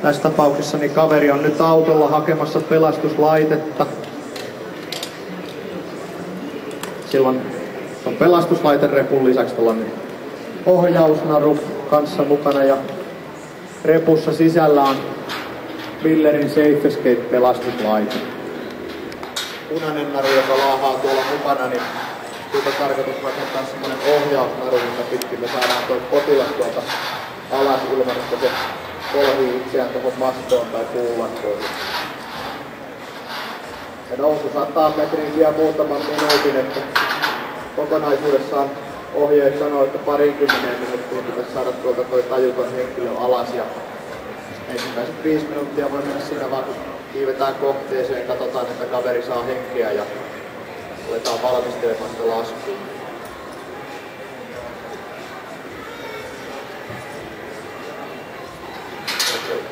Tässä tapauksessa niin kaveri on nyt autolla hakemassa pelastuslaitetta. Silloin on pelastuslaiterepun lisäksi tällainen ohjausnaru kanssa mukana ja repussa sisällä on Millerin Safe Escape pelastuslaite. Punainen naru, joka laahaa tuolla mukana, niin siitä on tarkoitus rakentaa semmoinen ohjausnaru, mitä pitkin me saadaan tuo potilas tuolta alas ilman, että se kolhii itseään tuohon mastoon tai puulattoon. Ja nousu 100 metriä vielä muutaman minuutin, että kokonaisuudessaan ohjeet sanoo, että 20 minuuttia pitäisi saada tuolta toi tajuton henkilö alas. Ja ensimmäiset 5 minuuttia voi mennä siinä vaan, kun kiivetään kohteeseen, katsotaan, että kaveri saa henkeä ja aletaan valmistelemaan sitä laskuun.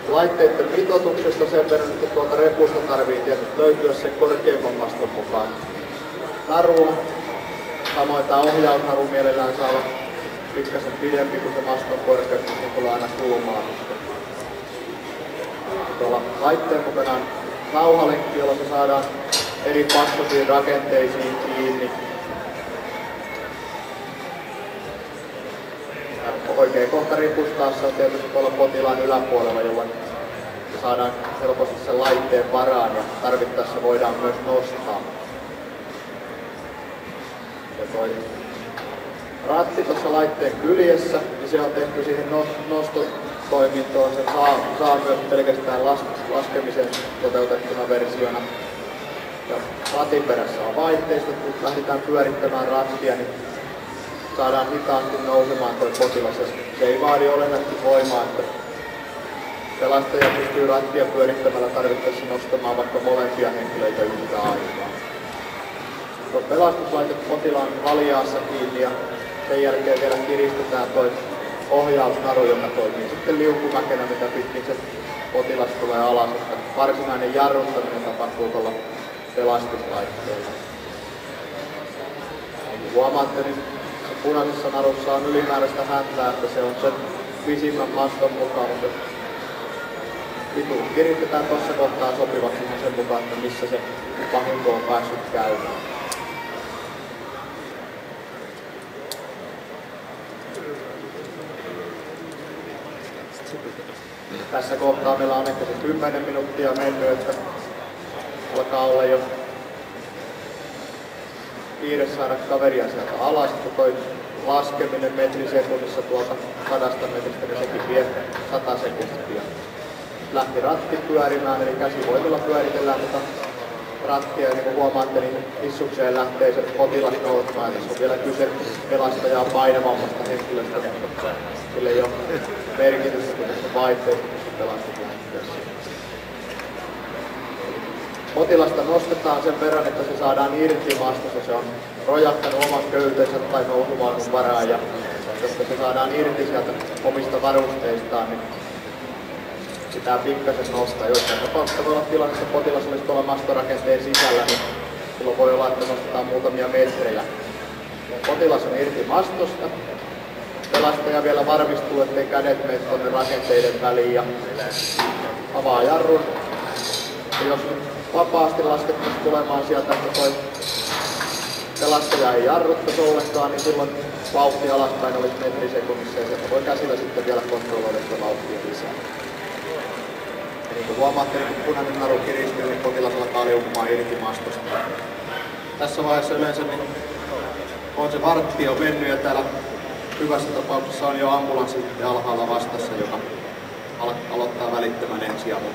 Laitteiden mitoituksesta sen verran, että tuolta repusta tarvii tietysti löytyä sen korkeimman maston mukaan narua. Samoin tämä ohjausnaru mielellään saa olla pikkasen pidempi kuin se maston korkeus, kun tulee aina kulmaan. Tuolla laitteen mukana on nauhalenkki, jolla se saadaan eri paskosiin rakenteisiin kiinni. Oikein kohta ripustaassa on tietysti tuolla potilaan yläpuolella, jolloin saadaan helposti sen laitteen varaan ja tarvittaessa voidaan myös nostaa. Ja toi ratti tuossa laitteen kyljessä, niin se on tehty siihen nostotoimintoon. Sen saa myös pelkästään laskemisen toteutettuna versiona. Ja ratin perässä on vaihteisto, kun lähdetään pyörittämään rattia, niin saadaan hitaasti nousemaan tuo potilas. Se ei vaadi olennaisesti voimaa, että pelastaja pystyy rattia pyörittämällä tarvittaessa nostamaan vaikka molempia henkilöitä yhtä aikaa. Tuo pelastuslaite potilaan valjaassa kiinni ja sen jälkeen vielä kiristetään tuo ohjausnaru, joka toimii sitten liukumäkenä, mitä pitkin se potilas tulee alas. Että varsinainen jarruttaminen tapahtuu tuolla pelastuslaitteella. Huomaatte, niin punaisessa narussa on ylimääräistä häntää, että se on sen pisimmän maston mukaan, mutta vituus kiristetään tuossa kohtaa sopivaksi sen mukaan, että missä se vahinko on päässyt käymään. Tässä kohtaa meillä on ehkä se 10 minuuttia mennyt, että alkaa olla jo kiire saada kaveria sieltä alas, kun toi laskeminen metrisekunnissa tuolta 100 metristä, niin sekin vie 100 sekuntia. Lähti ratti pyörimään, eli käsivoimilla pyöritellään mutta rattia, ja niin kuin huomaatte, niin issukseen lähtee se potilas nousemaan. Tässä on vielä kyse pelastajaa painavammasta henkilöstä, mutta sillä ei ole merkitystä, kun tässä vaihteessa pelastuslähteessä. Potilasta nostetaan sen verran, että se saadaan irti mastossa. Se on rojahtanut oman köytensä tai nousuvaunun varaan, ja jotta se saadaan irti sieltä omista varusteistaan, niin pitää pikkasen nostaa. Joissain tapauksessa voi olla tilanne, että potilas olisi tuolla mastorakenteen sisällä, niin silloin voi olla, että nostetaan muutamia metrejä. Potilas on irti mastosta. Pelastaja vielä varmistuu, ettei kädet mene tuonne rakenteiden väliin ja avaa jarrun. Ja jos vapaasti laskettaisiin tulemaan sieltä, että toi pelastaja ei jarruttaisi ollenkaan, niin silloin vauhti alaspäin olisi metrisekunnissa ja sieltä voi käsillä sitten vielä kontrolloida sitä vauhtia lisää. Ja niin kuin huomaatte, niin kun punainen naru kiristyy, niin potilas alkaa liukumaan irti mastosta. Tässä vaiheessa yleensä niin on se vartti jo mennyt ja täällä hyvässä tapauksessa on jo ambulanssi alhaalla vastassa, joka aloittaa välittömän ensiavun.